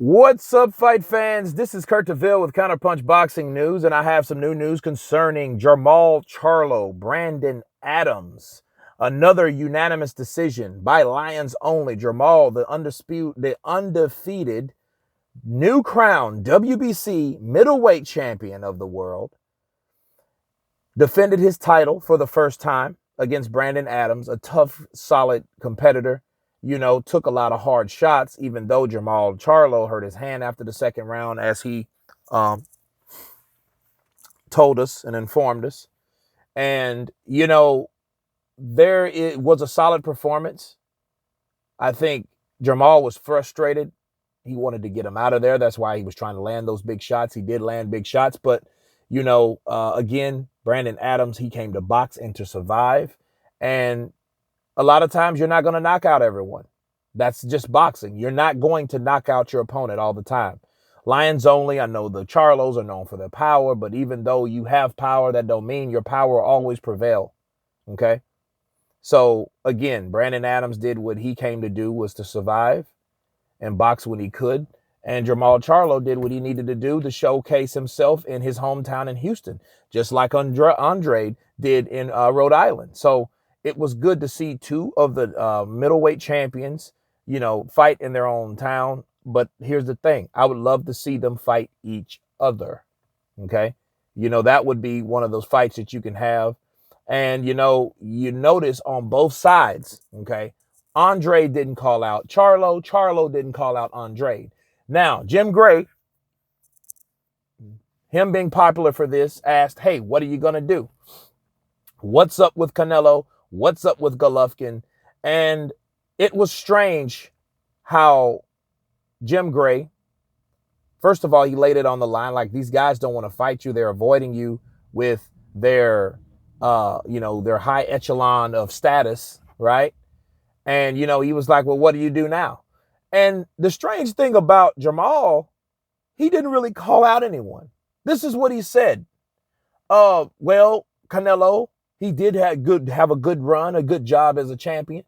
What's up, fight fans? This is Kurt DeVille with Counterpunch Boxing News, and I have some new news concerning Jarmall Charlo, Brandon Adams. Another unanimous decision by Lions only. Jarmall, the undefeated new crown WBC middleweight champion of the world, defended his title for the first time against Brandon Adams, a tough, solid competitor. Took a lot of hard shots, even though Jamal Charlo hurt his hand after the second round, as he told us and informed us. And, it was a solid performance. I think Jamal was frustrated. He wanted to get him out of there. That's why he was trying to land those big shots. He did land big shots. But, again, Brandon Adams, he came to box and to survive. And a lot of times you're not going to knock out everyone. That's just boxing. You're not going to knock out your opponent all the time. Lions only, I know the Charlos are known for their power, but even though you have power, that don't mean your power will always prevail. Okay? So, again, Brandon Adams did what he came to do, was to survive and box when he could. And Jamal Charlo did what he needed to do to showcase himself in his hometown in Houston, just like Andre did in Rhode Island. So, it was good to see two of the middleweight champions, fight in their own town. But here's the thing. I would love to see them fight each other. Okay? That would be one of those fights that you can have. And, you notice on both sides, okay, Andre didn't call out Charlo. Charlo didn't call out Andre. Now, Jim Gray, him being popular for this, asked, hey, what are you going to do? What's up with Canelo? What's up with Golovkin? And it was strange how Jim Gray, first of all, he laid it on the line like these guys don't want to fight you. They're avoiding you with their, their high echelon of status, right? And, he was like, well, what do you do now? And the strange thing about Jamal, he didn't really call out anyone. This is what he said. Well, Canelo, he did have a good run, a good job as a champion.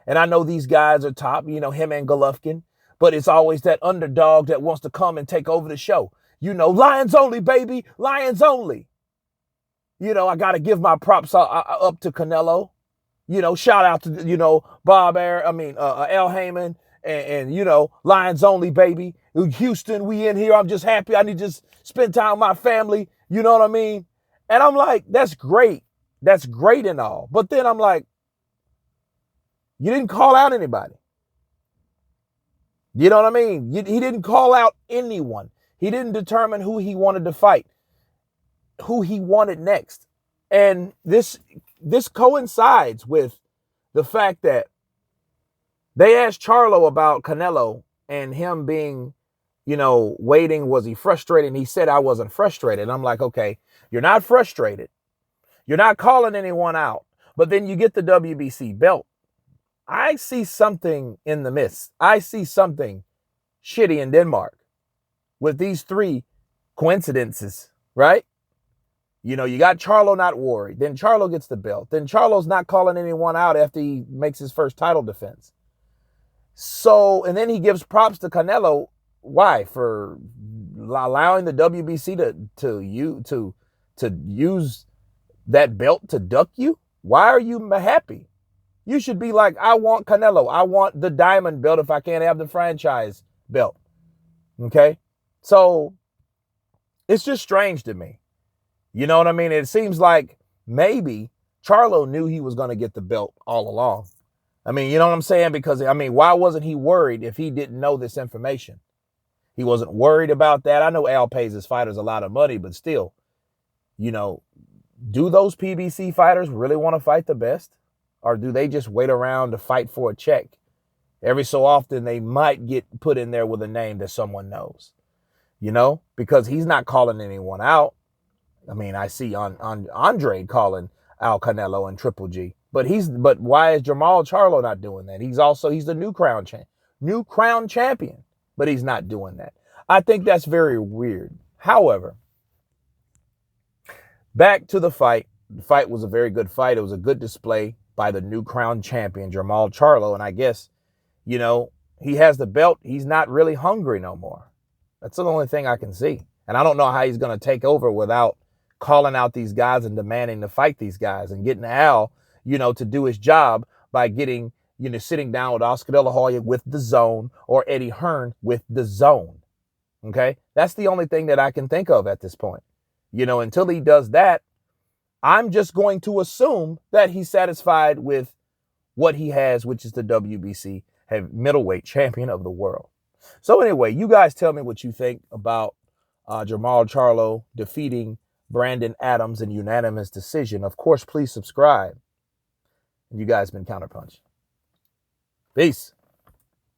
And I know these guys are top, him and Golovkin. But it's always that underdog that wants to come and take over the show. Lions only, baby. Lions only. I got to give my props up to Canelo. Shout out to, Al Heyman. And Lions only, baby. Houston, we in here. I'm just happy. I need to just spend time with my family. You know what I mean? And I'm like, that's great. That's great and all. But then I'm like, you didn't call out anybody. You know what I mean? He didn't call out anyone. He didn't determine who he wanted to fight, who he wanted next. And this coincides with the fact that they asked Charlo about Canelo and him being, waiting. Was he frustrated? And he said, I wasn't frustrated. And I'm like, okay, you're not frustrated. You're not calling anyone out. But then you get the WBC belt. I see something in the midst. I see something shitty in Denmark with these three coincidences, right? You got Charlo not worried. Then Charlo gets the belt. Then Charlo's not calling anyone out after he makes his first title defense. So, and then he gives props to Canelo. Why? For allowing the WBC to use that belt to duck you? Why are you happy? You should be like, I want Canelo. I want the diamond belt if I can't have the franchise belt. Okay? So, it's just strange to me. You know what I mean? It seems like maybe Charlo knew he was going to get the belt all along. I mean, you know what I'm saying? Because, why wasn't he worried if he didn't know this information? He wasn't worried about that. I know Al pays his fighters a lot of money, but still, do those PBC fighters really want to fight the best? Or do they just wait around to fight for a check? Every so often, they might get put in there with a name that someone knows, because he's not calling anyone out. I see on Andre calling Al Canelo and Triple G, but why is Jamal Charlo not doing that? He's the new crown champion, but he's not doing that. I think that's very weird. However, back to the fight. The fight was a very good fight. It was a good display by the new crown champion, Jarmall Charlo. And I guess, he has the belt, he's not really hungry no more. That's the only thing I can see. And I don't know how he's going to take over without calling out these guys and demanding to fight these guys and getting Al, to do his job by getting, sitting down with Oscar De La Hoya with the Zone or Eddie Hearn with the Zone. Okay. That's the only thing that I can think of at this point. Until he does that, I'm just going to assume that he's satisfied with what he has, which is the WBC middleweight champion of the world. So anyway, you guys tell me what you think about Jarmall Charlo defeating Brandon Adams in unanimous decision. Of course, please subscribe. You guys been Counterpunch. Peace.